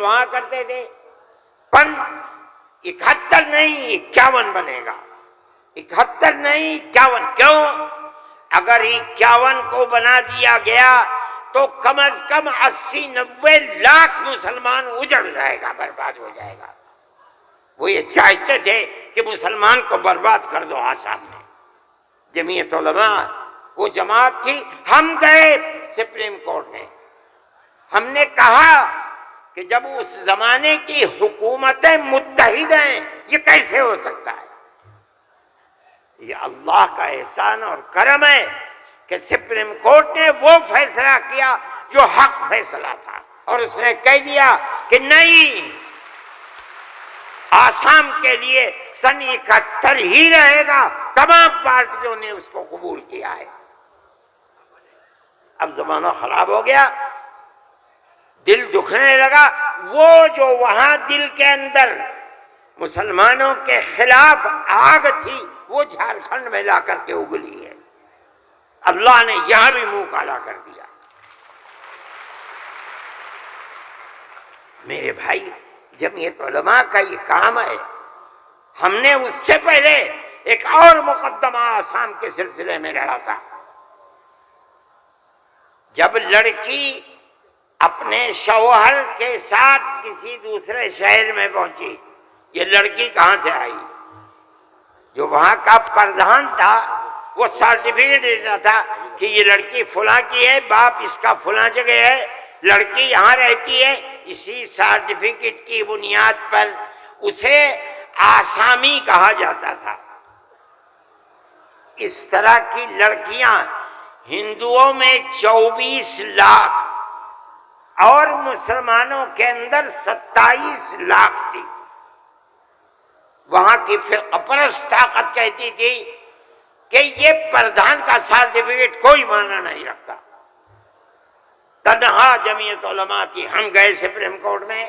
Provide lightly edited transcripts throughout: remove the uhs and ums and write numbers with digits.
وہاں کرتے تھے. پن 71 نہیں 51 بنے گا. 71 نہیں 51. کیوں؟ اگر 51 کو بنا دیا گیا تو کم از کم 80-90 لاکھ مسلمان اجڑ جائے گا، برباد ہو جائے گا. وہ یہ چاہتے تھے کہ مسلمان کو برباد کر دو. آسام میں جمعیت علماء وہ جماعت تھی. ہم گئے سپریم کورٹ میں، ہم نے کہا کہ جب اس زمانے کی حکومتیں متحد ہیں یہ کیسے ہو سکتا ہے؟ یہ اللہ کا احسان اور کرم ہے کہ سپریم کورٹ نے وہ فیصلہ کیا جو حق فیصلہ تھا، اور اس نے کہہ دیا کہ نہیں، آسام کے لیے سن 71 ہی رہے گا. تمام پارٹیوں نے اس کو قبول کیا ہے. اب زمانہ خراب ہو گیا، دل دکھنے لگا. وہ جو وہاں دل کے اندر مسلمانوں کے خلاف آگ تھی وہ جھارکھنڈ میں لا کر کے اگلی ہے. اللہ نے یہاں بھی منہ کالا کر دیا. میرے بھائی، جمعیت علماء کا یہ کام ہے. ہم نے اس سے پہلے ایک اور مقدمہ آسام کے سلسلے میں لڑا تھا. جب لڑکی اپنے شوہر کے ساتھ کسی دوسرے شہر میں پہنچی، یہ لڑکی کہاں سے آئی؟ جو وہاں کا پردھان تھا وہ سرٹیفکیٹ دیتا تھا کہ یہ لڑکی فلاں کی ہے، باپ اس کا فلاں جگہ ہے، لڑکی یہاں رہتی ہے. اسی سرٹیفکیٹ کی بنیاد پر اسے آسامی کہا جاتا تھا. اس طرح کی لڑکیاں ہندوؤں میں 24 لاکھ اور مسلمانوں کے اندر 27 لاکھ تھی. وہاں کی فرقہ پرست طاقت کہتی تھی کہ یہ پردھان کا سرٹیفکیٹ کوئی معنی نہیں رکھتا. تنہا جمعیت علماء تھی. ہم گئے سپریم کورٹ میں،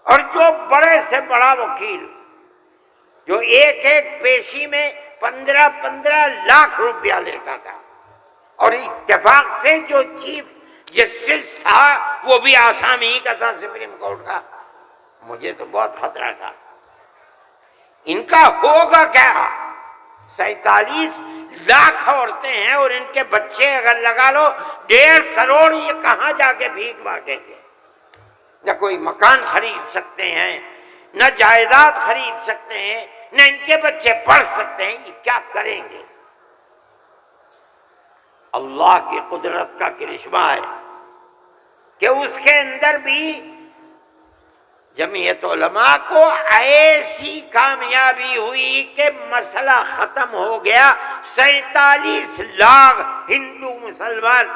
اور جو بڑے سے بڑا وکیل جو ایک پیشی میں 15 لاکھ روپیہ لیتا تھا، اور اتفاق سے جو چیف جسٹس تھا وہ بھی آسامی ہی کا تھا سپریم کورٹ کا. مجھے تو بہت خطرہ تھا ان کا ہوگا کیا. 47 لاکھ عورتیں ہیں اور ان کے بچے اگر لگا لو 1.5 کروڑ، یہ کہاں جا کے بھیک مانگیں گے؟ نہ کوئی مکان خرید سکتے ہیں، نہ جائیداد خرید سکتے ہیں، نہ ان کے بچے پڑھ سکتے ہیں. یہ کیا کریں گے؟ اللہ کی قدرت کا کرشمہ ہے کہ اس کے اندر بھی جمعیت علماء کو ایسی کامیابی ہوئی کہ مسئلہ ختم ہو گیا. 47 لاکھ ہندو مسلمان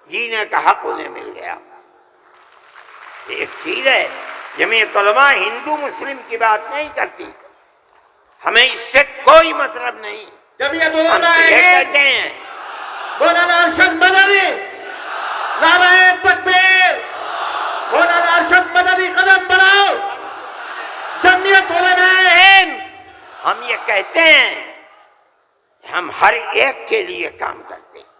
جینے کا حق انہیں مل گیا. ایک چیز ہے، جمعیت علماء ہندو مسلم کی بات نہیں کرتی، ہمیں اس سے کوئی مطلب نہیں. جمعیت ہم علماء یہ کہتے ہیں مولانا ارشد مدنی، نعرہ تکبیر، مولانا ارشد مدنی قدم بڑھاؤ، جمعیت علماء ہند. ہم یہ کہتے ہیں ہم ہر ایک کے لیے کام کرتے ہیں.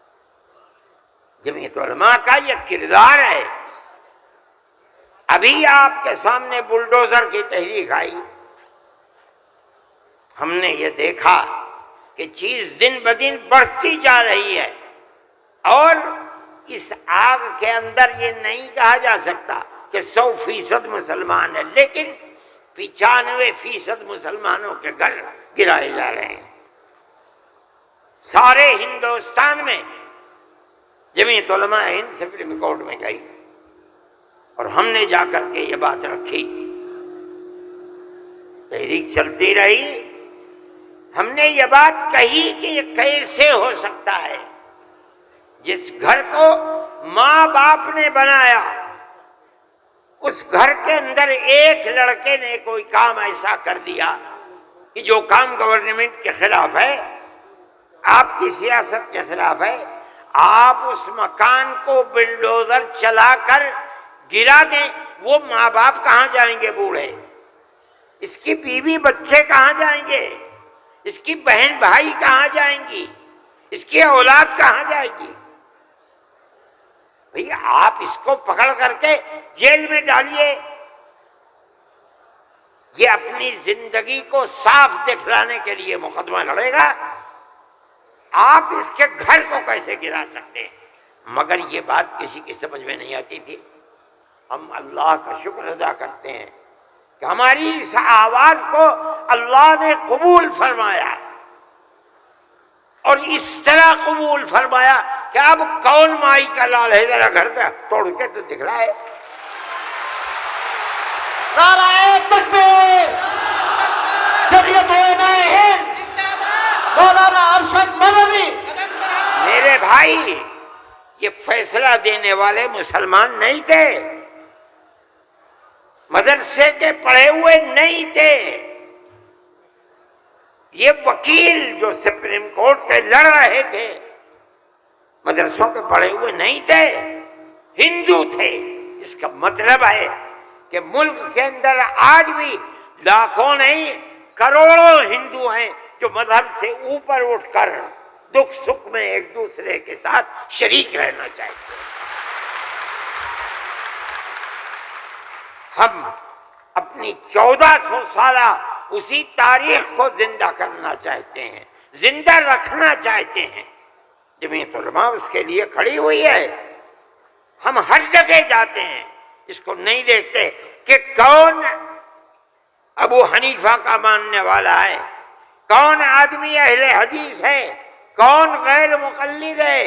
جمعیت علماء کا یہ کردار ہے. ابھی آپ کے سامنے بلڈوزر کی تحریک آئی، ہم نے یہ دیکھا کہ چیز دن بدن بڑھتی جا رہی ہے، اور اس آگ کے اندر یہ نہیں کہا جا سکتا کہ 100% مسلمان ہے، لیکن 95% مسلمانوں کے گھر گرائے جا رہے ہیں. سارے ہندوستان میں جمعیت علماء ہند سپریم کورٹ میں گئی اور ہم نے جا کر کے یہ بات رکھی. تحریک چلتی رہی. ہم نے یہ بات کہی کہ یہ کیسے ہو سکتا ہے جس گھر کو ماں باپ نے بنایا، اس گھر کے اندر ایک لڑکے نے کوئی کام ایسا کر دیا کہ جو کام گورنمنٹ کے خلاف ہے، آپ کی سیاست کے خلاف ہے، آپ اس مکان کو بلڈوزر چلا کر گرا دیں. وہ ماں باپ کہاں جائیں گے بوڑھے؟ اس کی بیوی بچے کہاں جائیں گے؟ اس کی بہن بھائی کہاں جائیں گی؟ اس کی اولاد کہاں جائے گی؟ بھئی آپ اس کو پکڑ کر کے جیل میں ڈالیے، یہ اپنی زندگی کو صاف دکھلانے کے لیے مقدمہ لڑے گا، آپ اس کے گھر کو کیسے گرا سکتے ہیں؟ مگر یہ بات کسی کی سمجھ میں نہیں آتی تھی۔ ہم اللہ کا شکر ادا کرتے ہیں کہ ہماری اس آواز کو اللہ نے قبول فرمایا، اور اس طرح قبول فرمایا کہ اب کون مائی کا لال ہے، ذرا گھر کا توڑ کے تو دکھلائے۔ نعرہ تکبیر، جمعیت علماء ہند، مولانا ارشد مدنی۔ میرے بھائی، یہ فیصلہ دینے والے مسلمان نہیں تھے، مدرسے کے پڑھے ہوئے نہیں تھے، یہ وکیل جو سپریم کورٹ سے لڑ رہے تھے مدرسوں کے پڑھے ہوئے نہیں تھے، ہندو تھے۔ اس کا مطلب ہے کہ ملک کے اندر آج بھی لاکھوں نہیں کروڑوں ہندو ہیں جو مذہب سے اوپر اٹھ کر دکھ سکھ میں ایک دوسرے کے ساتھ شریک رہنا چاہتے ہیں۔ ہم اپنی 1400 سالہ اسی تاریخ کو زندہ کرنا چاہتے ہیں، زندہ رکھنا چاہتے ہیں۔ جمعیت علماء اس کے لیے کھڑی ہوئی ہے۔ ہم ہر جگہ جاتے ہیں، اس کو نہیں دیکھتے کہ کون ابو حنیفہ کا ماننے والا ہے، کون آدمی اہل حدیث ہے، کون غیر مقلد ہے،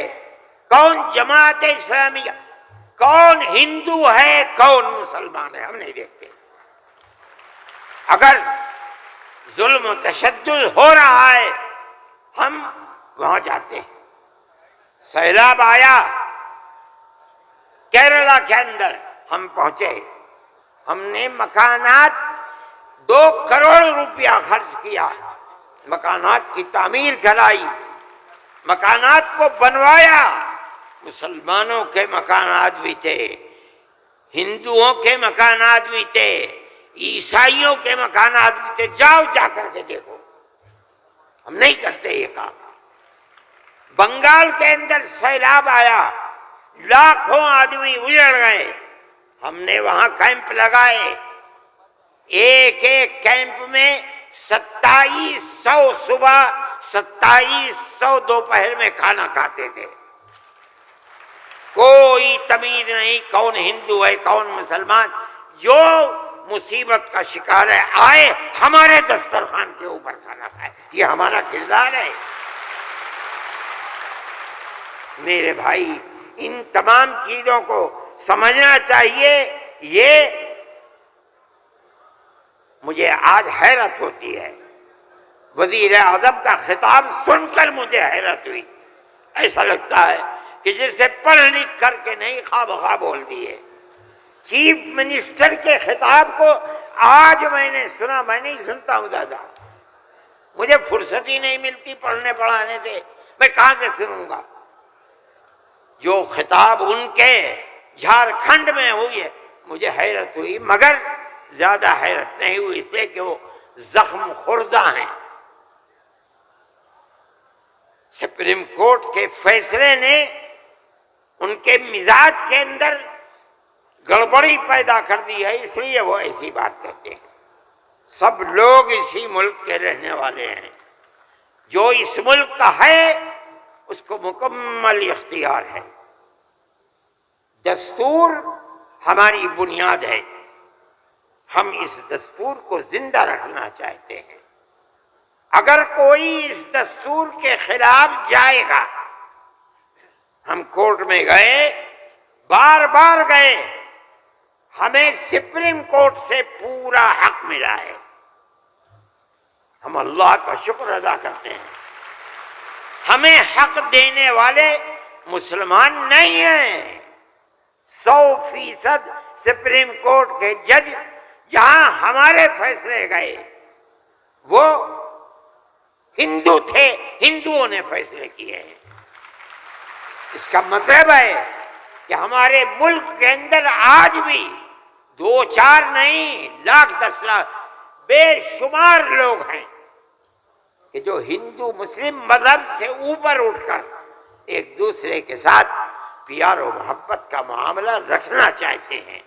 کون جماعت اسلامیہ، کون ہندو ہے، کون مسلمان ہے، ہم نہیں دیکھتے۔ اگر ظلم و تشدد ہو رہا ہے ہم وہاں جاتے ہیں۔ سیلاب آیا کیرلا کے اندر، ہم پہنچے، ہم نے مکانات 2 کروڑ روپیہ خرچ کیا، مکانات کی تعمیر کرائی، مکانات کو بنوایا۔ مسلمانوں کے مکانات بھی تھے، ہندوؤں کے مکانات بھی تھے، عیسائیوں کے مکانات بھی تھے، جاؤ جا کر کے دیکھو۔ ہم نہیں کرتے یہ کام۔ بنگال کے اندر سیلاب آیا، لاکھوں آدمی اجڑ گئے، ہم نے وہاں کیمپ لگائے، ایک ایک کیمپ میں 2700 صبح 2700 دوپہر میں کھانا کھاتے تھے۔ کوئی تمیز نہیں کون ہندو ہے کون مسلمان، جو مصیبت کا شکار ہے آئے ہمارے دسترخوان کے اوپر کھانا کھائے، یہ ہمارا کردار ہے۔ میرے بھائی، ان تمام چیزوں کو سمجھنا چاہیے۔ یہ مجھے آج حیرت ہوتی ہے، وزیر اعظم کا خطاب سن کر مجھے حیرت ہوئی۔ ایسا لگتا ہے کہ جسے پڑھ لکھ کر کے نہیں خواہ بخواہ بول دیے۔ چیف منسٹر کے خطاب کو آج میں نے سنا، میں نہیں سنتا ہوں زیادہ، مجھے فرصت ہی نہیں ملتی پڑھنے پڑھانے سے، میں کہاں سے سنوں گا؟ جو خطاب ان کے جھارکھنڈ میں ہوئی ہے، مجھے حیرت ہوئی، مگر زیادہ حیرت نہیں ہوئی اس لیے کہ وہ زخم خوردہ ہیں۔ سپریم کورٹ کے فیصلے نے ان کے مزاج کے اندر گڑبڑی پیدا کر دی ہے، اس لیے وہ ایسی بات کہتے ہیں۔ سب لوگ اسی ملک کے رہنے والے ہیں، جو اس ملک کا ہے اس کو مکمل اختیار ہے۔ دستور ہماری بنیاد ہے، ہم اس دستور کو زندہ رکھنا چاہتے ہیں۔ اگر کوئی اس دستور کے خلاف جائے گا، ہم کورٹ میں گئے، بار بار گئے، ہمیں سپریم کورٹ سے پورا حق ملا ہے، ہم اللہ کا شکر ادا کرتے ہیں۔ ہمیں حق دینے والے مسلمان نہیں ہیں۔ 100% سپریم کورٹ کے جج جہاں ہمارے فیصلے گئے وہ ہندو تھے، ہندوؤں نے فیصلے کیے ہیں۔ اس کا مطلب ہے کہ ہمارے ملک کے اندر آج بھی 2 4 نہیں، لاکھ 10 لاکھ بے شمار لوگ ہیں کہ جو ہندو مسلم مذہب سے اوپر اٹھ کر ایک دوسرے کے ساتھ پیار و محبت کا معاملہ رکھنا چاہتے ہیں،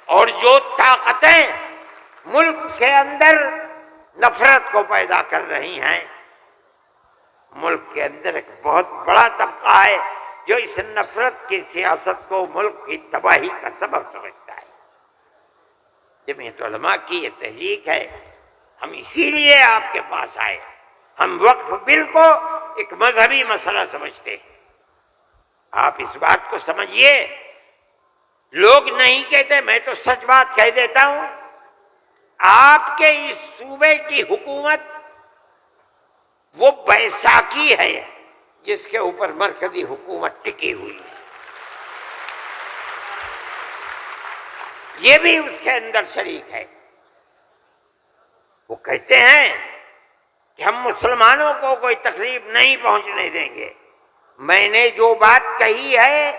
اور جو طاقتیں ملک کے اندر نفرت کو پیدا کر رہی ہیں، ملک کے اندر ایک بہت بڑا طبقہ ہے جو اس نفرت کی سیاست کو ملک کی تباہی کا سبب سمجھتا ہے۔ جمعیت علماء کی یہ تحریک ہے، ہم اسی لیے آپ کے پاس آئے۔ ہم وقف بل کو ایک مذہبی مسئلہ سمجھتے ہیں، آپ اس بات کو سمجھیے۔ لوگ نہیں کہتے، میں تو سچ بات کہہ دیتا ہوں، آپ کے اس صوبے کی حکومت وہ بیساکھی ہے جس کے اوپر مرکزی حکومت ٹکی ہوئی ہے، یہ بھی اس کے اندر شریک ہے۔ وہ کہتے ہیں کہ ہم مسلمانوں کو کوئی تکلیف نہیں پہنچنے دیں گے۔ میں نے جو بات کہی ہے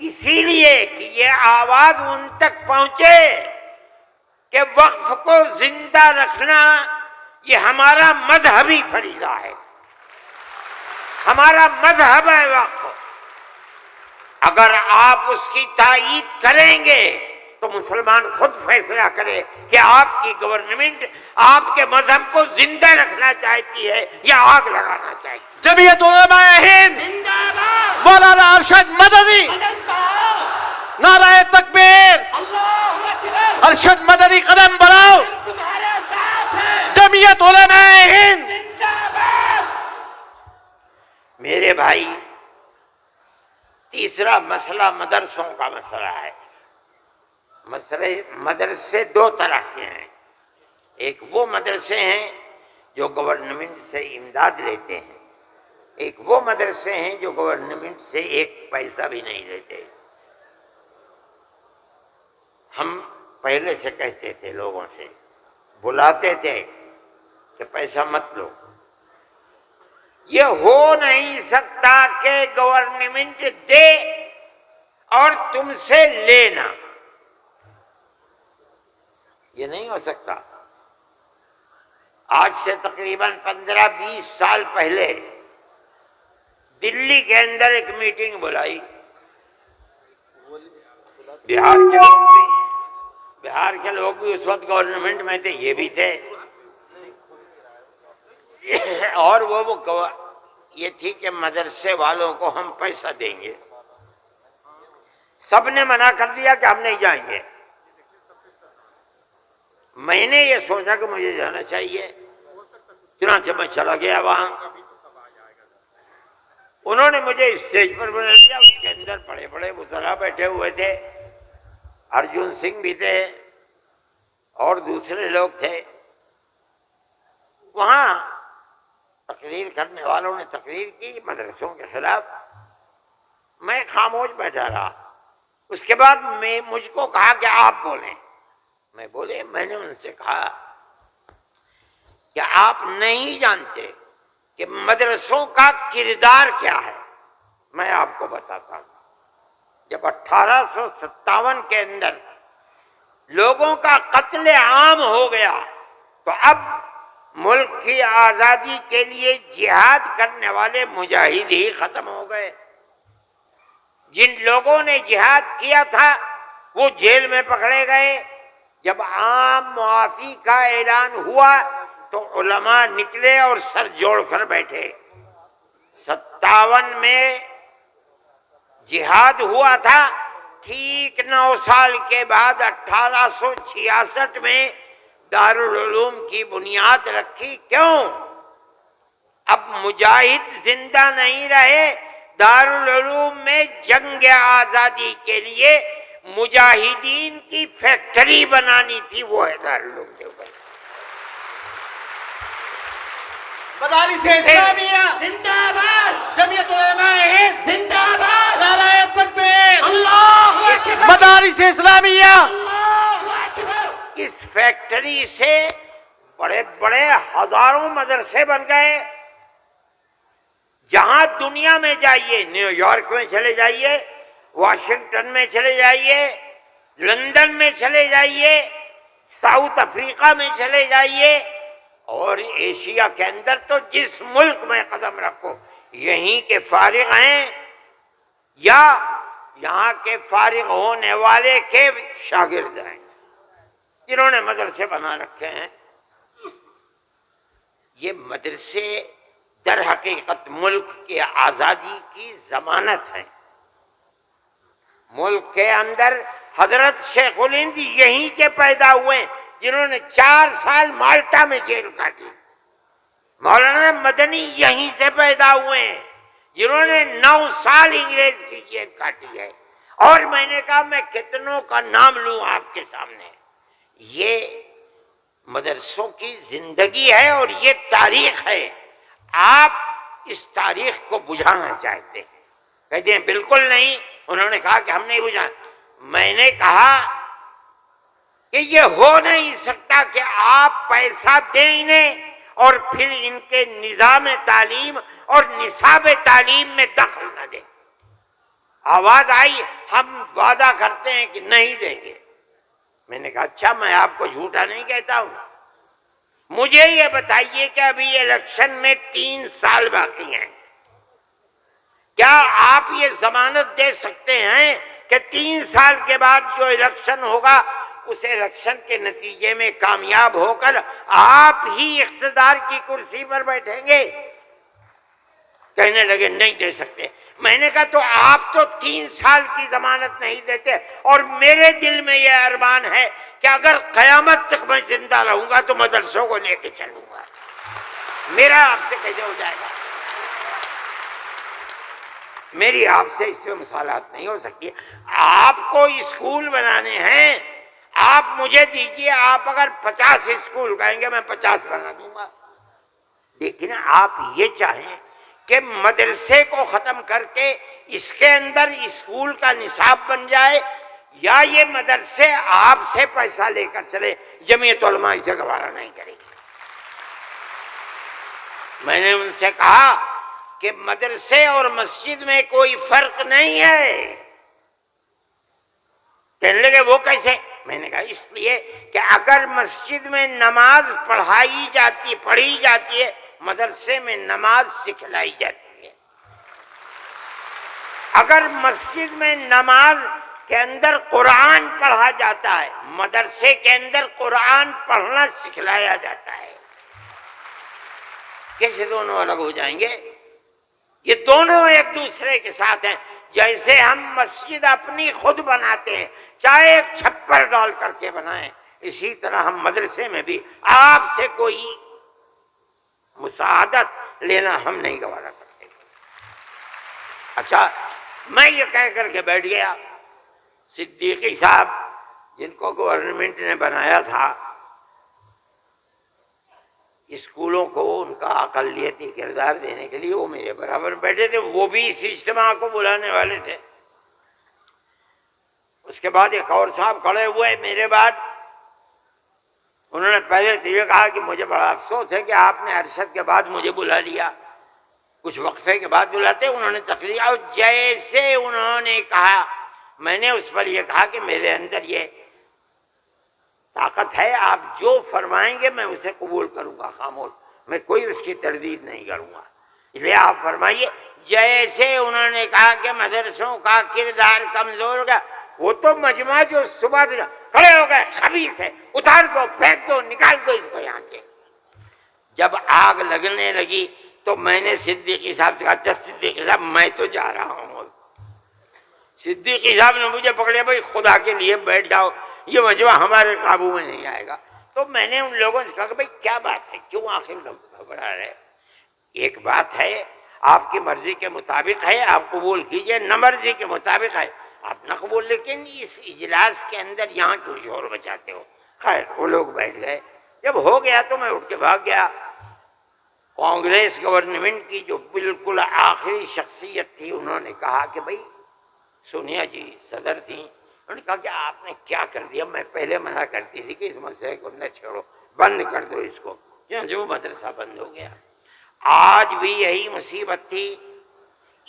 اسی لیے کہ یہ آواز ان تک پہنچے کہ وقف کو زندہ رکھنا یہ ہمارا مذہبی فریضہ ہے، ہمارا مذہب ہے وقف۔ اگر آپ اس کی تائید کریں گے تو مسلمان خود فیصلہ کرے کہ آپ کی گورنمنٹ آپ کے مذہب کو زندہ رکھنا چاہتی ہے یا آگ لگانا چاہتی ہے۔ جمعیت علماء ہند مولانا ارشد مدنی، نعرہ تکبیر، ارشد مدنی قدم بڑھاؤ، جمعیت علماء ہند۔ میرے بھائی، تیسرا مسئلہ مدرسوں کا مسئلہ ہے۔ مدرسے دو طرح کے ہیں، ایک وہ مدرسے ہیں جو گورنمنٹ سے امداد لیتے ہیں، ایک وہ مدرسے ہیں جو گورنمنٹ سے ایک پیسہ بھی نہیں لیتے۔ ہم پہلے سے کہتے تھے، لوگوں سے بلاتے تھے کہ پیسہ مت لو۔ یہ ہو نہیں سکتا کہ گورنمنٹ دے اور تم سے لینا، یہ نہیں ہو سکتا۔ آج سے تقریباً 15-20 سال پہلے دلی کے اندر ایک میٹنگ بلائی، بہار کے لوگ بھی اس وقت گورنمنٹ میں تھے، یہ بھی تھے، اور وہ یہ تھی کہ مدرسے والوں کو ہم پیسہ دیں گے۔ سب نے منع کر دیا کہ ہم نہیں جائیں گے۔ میں نے یہ سوچا کہ مجھے جانا چاہیے، چنانچہ میں چلا گیا وہاں۔ انہوں نے مجھے اسٹیج پر بنا لیا، اس کے اندر بڑے بڑے وزراء بیٹھے ہوئے تھے، ارجن سنگھ بھی تھے اور دوسرے لوگ تھے۔ وہاں تقریر کرنے والوں نے تقریر کی مدرسوں کے خلاف، میں خاموش بیٹھا رہا۔ اس کے بعد مجھ کو کہا کہ آپ بولیں۔ میں بولے، میں نے ان سے کہا کہ آپ نہیں جانتے کہ مدرسوں کا کردار کیا ہے۔ میں آپ کو بتاتا ہوں، جب 1857 کے اندر لوگوں کا قتل عام ہو گیا تو اب ملک کی آزادی کے لیے جہاد کرنے والے مجاہد ہی ختم ہو گئے۔ جن لوگوں نے جہاد کیا تھا وہ جیل میں پکڑے گئے۔ جب عام معافی کا اعلان ہوا تو علماء نکلے اور سر جوڑ کر بیٹھے۔ 57 میں جہاد ہوا تھا، ٹھیک 9 سال کے بعد 1866 میں دارالعلوم کی بنیاد رکھی۔ کیوں؟ اب مجاہد زندہ نہیں رہے، دارالعلوم میں جنگ آزادی کے لیے مجاہدین کی فیکٹری بنانی تھی، وہ ہے دارالعلوم کے اوپر۔ مدارس اسلامیہ زندہ باد، جمعیت علماء ہند زندہ باد، نعرہ تکبیر، اللہ اکبر، مدارس اسلامیہ۔ اس فیکٹری سے بڑے بڑے ہزاروں مدرسے بن گئے۔ جہاں دنیا میں جائیے، نیو یارک میں چلے جائیے، واشنگٹن میں چلے جائیے، لندن میں چلے جائیے، ساؤتھ افریقہ میں چلے جائیے، اور ایشیا کے اندر تو جس ملک میں قدم رکھو یہیں کے فارغ ہیں یا یہاں کے فارغ ہونے والے کے شاگرد ہیں جنہوں نے مدرسے بنا رکھے ہیں۔ یہ مدرسے در حقیقت ملک کی آزادی کی ضمانت ہیں۔ ملک کے اندر حضرت شیخ الہند یہیں کے پیدا ہوئے جنہوں نے 4 سال مالٹا میں جیل کاٹی۔ مولانا مدنی یہیں سے پیدا ہوئے ہیں جنہوں نے 9 سال انگریز کی جیل کاٹی ہے۔ اور میں نے کہا میں کتنوں کا نام لوں آپ کے سامنے۔ یہ مدرسوں کی زندگی ہے اور یہ تاریخ ہے۔ آپ اس تاریخ کو بجھانا چاہتے ہیں، کہتے ہیں بالکل نہیں۔ انہوں نے کہا کہ ہم نہیں بجھانا۔ میں نے کہا کہ یہ ہو نہیں سکتا کہ آپ پیسہ دیں انہیں اور پھر ان کے نظام تعلیم اور نصاب تعلیم میں دخل نہ دیں۔ آواز آئی ہم وعدہ کرتے ہیں کہ نہیں دیں گے۔ میں نے کہا اچھا، میں آپ کو جھوٹا نہیں کہتا ہوں، مجھے یہ بتائیے کہ ابھی الیکشن میں 3 سال باقی ہیں، کیا آپ یہ ضمانت دے سکتے ہیں کہ 3 سال کے بعد جو الیکشن ہوگا اس الیکشن کے نتیجے میں کامیاب ہو کر آپ ہی اقتدار کی کرسی پر بیٹھیں گے؟ کہنے لگے نہیں دے سکتے۔ میں نے کہا تو آپ تو 3 سال کی ضمانت نہیں دیتے، اور میرے دل میں یہ ارمان ہے کہ اگر قیامت تک میں زندہ رہوں گا تو مدرسوں کو لے کے چلوں گا۔ میرا آپ سے کیسے ہو جائے گا؟ میری آپ سے اس میں مثالات نہیں ہو سکتی۔ آپ کو اسکول بنانے ہیں، آپ مجھے دیجئے، آپ اگر 50 اسکول کہیں گے میں 50 بنا دوں گا، لیکن آپ یہ چاہیں کہ مدرسے کو ختم کر کے اس کے اندر اسکول کا نصاب بن جائے، یا یہ مدرسے آپ سے پیسہ لے کر چلے، جمعیت علماء اسے گوارا نہیں کرے گی۔ میں نے ان سے کہا کہ مدرسے اور مسجد میں کوئی فرق نہیں ہے۔ کہنے لگے وہ کیسے؟ میں نے کہا اس لیے کہ اگر مسجد میں نماز پڑھی جاتی ہے، مدرسے میں نماز سکھلائی جاتی ہے۔ اگر مسجد میں نماز کے اندر قرآن پڑھا جاتا ہے، مدرسے کے اندر قرآن پڑھنا سکھلایا جاتا ہے۔ کیسے دونوں الگ ہو جائیں گے؟ یہ دونوں ایک دوسرے کے ساتھ ہیں۔ جیسے ہم مسجد اپنی خود بناتے ہیں، چاہے ایک چھپر ڈال کر کے بنائیں، اسی طرح ہم مدرسے میں بھی آپ سے کوئی مساعدت لینا ہم نہیں گوارا کرتے۔ اچھا، میں یہ کہہ کر کے بیٹھ گیا۔ صدیقی صاحب جن کو گورنمنٹ نے بنایا تھا اسکولوں کو ان کا اقلیتی کردار دینے کے لیے، وہ میرے برابر بیٹھے تھے، وہ بھی اس اجتماع کو بلانے والے تھے۔ اس کے بعد ایک اور صاحب کھڑے ہوئے میرے بعد، انہوں نے پہلے تو یہ کہا کہ مجھے بڑا افسوس ہے کہ آپ نے ارشد کے بعد مجھے بلا لیا، کچھ وقفے کے بعد بلاتے۔ انہوں نے تقریر، اور جیسے انہوں نے کہا، میں نے اس پر یہ کہا کہ میرے اندر یہ طاقت ہے، آپ جو فرمائیں گے میں اسے قبول کروں گا، خاموش، میں کوئی اس کی تردید نہیں کروں گا، اس لیے آپ فرمائیے۔ جیسے انہوں نے کہا کہ مدرسوں کا کردار کمزور ہو گیا، وہ تو مجمع جو صبح سے کھڑے ہو گئے، خبیث ہے، اتار دو، پھینک دو، نکال دو اس کو یہاں سے۔ جب آگ لگنے لگی تو میں نے صدیقی صاحب سے کہا، صدیقی صاحب میں تو جا رہا ہوں۔ صدیقی صاحب نے مجھے پکڑیا، بھائی خدا کے لیے بیٹھ جاؤ، یہ مجمع ہمارے قابو میں نہیں آئے گا۔ تو میں نے ان لوگوں سے کہا کہ بھائی کیا بات ہے، کیوں آخر لوگ گھبرا رہے؟ ایک بات ہے، آپ کی مرضی کے مطابق ہے آپ قبول کیجئے، نہ مرضی کے مطابق ہے آپ نہ قبول، لیکن اس اجلاس کے اندر یہاں کیوں شور بچاتے ہو؟ خیر وہ لوگ بیٹھ گئے۔ جب ہو گیا تو میں اٹھ کے بھاگ گیا۔ کانگریس گورنمنٹ کی جو بالکل آخری شخصیت تھی، انہوں نے کہا کہ بھائی سونیا جی صدر تھیں، انہوں نے کہا کہ آپ نے کیا کر دیا، میں پہلے منع کرتی تھی کہ اس مسئلے کو نہ چھوڑو، بند کر دو اس کو، جو مدرسہ بند ہو گیا۔ آج بھی یہی مصیبت تھی،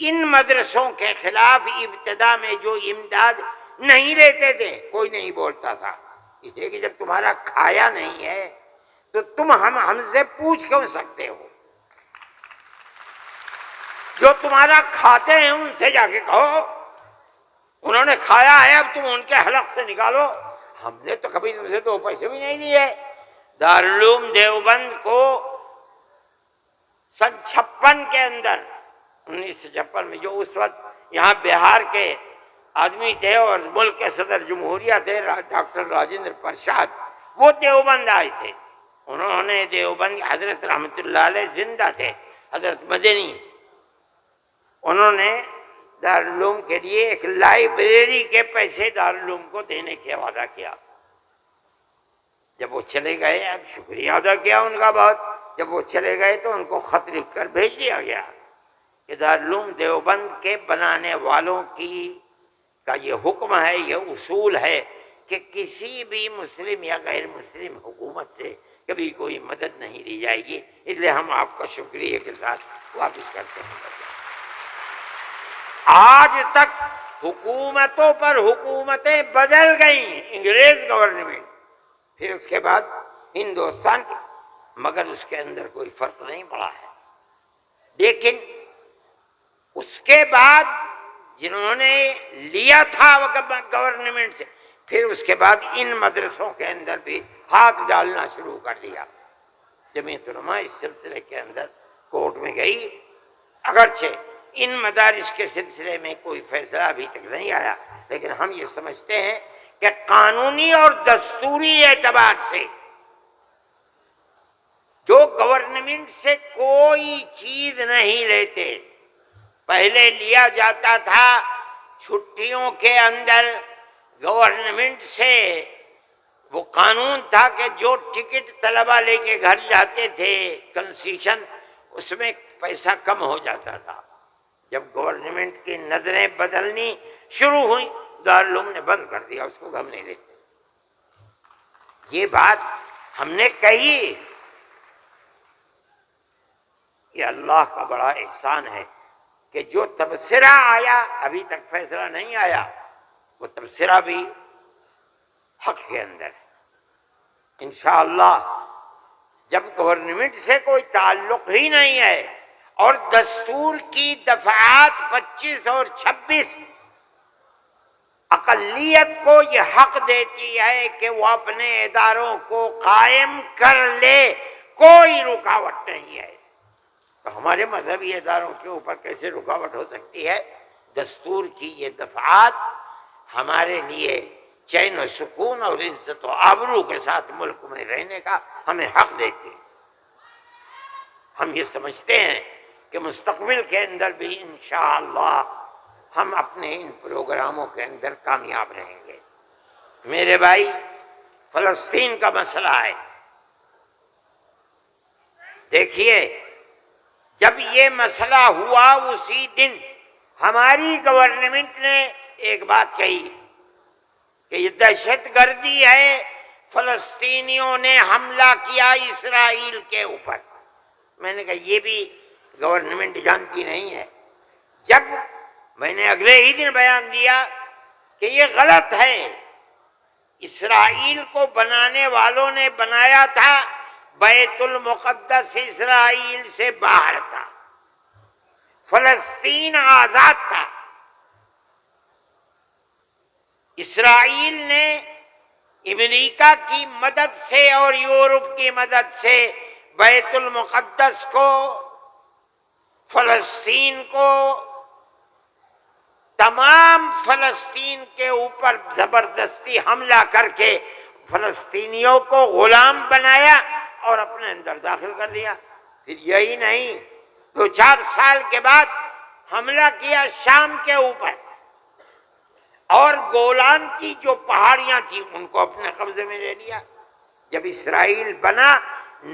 ان مدرسوں کے خلاف ابتدا میں جو امداد نہیں لیتے تھے کوئی نہیں بولتا تھا، اس لیے کہ جب تمہارا کھایا نہیں ہے تو تم ہم سے پوچھ کیوں سکتے ہو؟ جو تمہارا کھاتے ہیں ان سے جا کے کہو، انہوں نے کھایا ہے، اب تم ان کے حلق سے نکالو، ہم نے تو کبھی تم سے 2 پیسے بھی نہیں لیے۔ دارالعلوم دیوبند کو سن 56 کے اندر، 1956 میں، جو اس وقت یہاں بہار کے آدمی تھے اور ملک کے صدر جمہوریہ تھے ڈاکٹر راجندر پرساد، وہ دیوبند آئے تھے۔ انہوں نے دیوبند، حضرت رحمت اللہ علیہ زندہ تھے، حضرت مدنی، انہوں نے دارالعلوم کے لیے ایک لائبریری کے پیسے دارالعلوم کو دینے کا وعدہ کیا۔ جب وہ چلے گئے، اب شکریہ ادا کیا ان کا بہت، جب وہ چلے گئے تو ان کو خط لکھ کر بھیج دیا گیا کہ دارالعلوم دیوبند کے بنانے والوں کا یہ حکم ہے، یہ اصول ہے کہ کسی بھی مسلم یا غیر مسلم حکومت سے کبھی کوئی مدد نہیں دی جائے گی، اس لیے ہم آپ کا شکریہ کے ساتھ واپس کرتے ہیں۔ آج تک حکومتوں پر حکومتیں بدل گئیں، انگریز گورنمنٹ، پھر اس کے بعد ہندوستان کی، مگر اس کے اندر کوئی فرق نہیں پڑا ہے۔ لیکن اس کے بعد جنہوں نے لیا تھا گورنمنٹ سے، پھر اس کے بعد ان مدرسوں کے اندر بھی ہاتھ ڈالنا شروع کر دیا۔ جمعیت علماء اس سلسلے کے اندر کورٹ میں گئی، اگرچہ ان مدارس کے سلسلے میں کوئی فیصلہ ابھی تک نہیں آیا، لیکن ہم یہ سمجھتے ہیں کہ قانونی اور دستوری اعتبار سے جو گورنمنٹ سے کوئی چیز نہیں لیتے، پہلے لیا جاتا تھا چھٹیوں کے اندر گورنمنٹ سے، وہ قانون تھا کہ جو ٹکٹ طلبہ لے کے گھر جاتے تھے کنسیشن، اس میں پیسہ کم ہو جاتا تھا۔ جب گورنمنٹ کی نظریں بدلنی شروع ہوئی، دارالعلوم نے بند کر دیا، اس کو ہم نہیں لیتے۔ یہ بات ہم نے کہی، یہ اللہ کا بڑا احسان ہے کہ جو تبصرہ آیا، ابھی تک فیصلہ نہیں آیا، وہ تبصرہ بھی حق کے اندر ہے۔ انشاءاللہ جب گورنمنٹ سے کوئی تعلق ہی نہیں ہے اور دستور کی دفعات 25 اور 26 اقلیت کو یہ حق دیتی ہے کہ وہ اپنے اداروں کو قائم کر لے، کوئی رکاوٹ نہیں ہے، تو ہمارے مذہبی اداروں کے اوپر کیسے رکاوٹ ہو سکتی ہے؟ دستور کی یہ دفعات ہمارے لیے چین و سکون اور عزت و آبرو کے ساتھ ملک میں رہنے کا ہمیں حق دیتی ہے۔ ہم یہ سمجھتے ہیں کہ مستقبل کے اندر بھی انشاءاللہ ہم اپنے ان پروگراموں کے اندر کامیاب رہیں گے۔ میرے بھائی، فلسطین کا مسئلہ ہے، دیکھیے جب یہ مسئلہ ہوا اسی دن ہماری گورنمنٹ نے ایک بات کہی کہ یہ دہشت گردی ہے، فلسطینیوں نے حملہ کیا اسرائیل کے اوپر۔ میں نے کہا یہ بھی گورنمنٹ جانتی نہیں ہے۔ جب میں نے اگلے ہی دن بیان دیا کہ یہ غلط ہے، اسرائیل کو بنانے والوں نے بنایا تھا، بیت المقدس اسرائیل سے باہر تھا، فلسطین آزاد تھا۔ اسرائیل نے امریکہ کی مدد سے اور یورپ کی مدد سے بیت المقدس کو، فلسطین کو، تمام فلسطین کے اوپر زبردستی حملہ کر کے فلسطینیوں کو غلام بنایا اور اپنے اندر داخل کر لیا۔ پھر یہی نہیں، 2-4 سال کے بعد حملہ کیا شام کے اوپر، اور گولان کی جو پہاڑیاں تھیں ان کو اپنے قبضے میں لے لیا۔ جب اسرائیل بنا،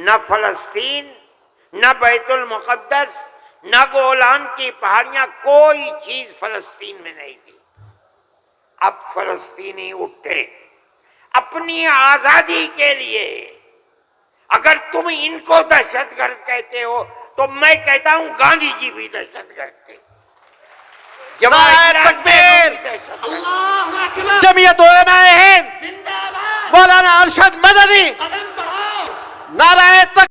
نہ فلسطین، نہ بیت المقدس، نہ گولان کی پہاڑیاں، کوئی چیز فلسطین میں نہیں تھی۔ اب فلسطینی اٹھے اپنی آزادی کے لیے۔ اگر تم ان کو دہشت گرد کہتے ہو تو میں کہتا ہوں گاندھی جی بھی دہشت گرد تھے، جمعیت علماء ہند، مولانا ارشد مدنی، نعرہ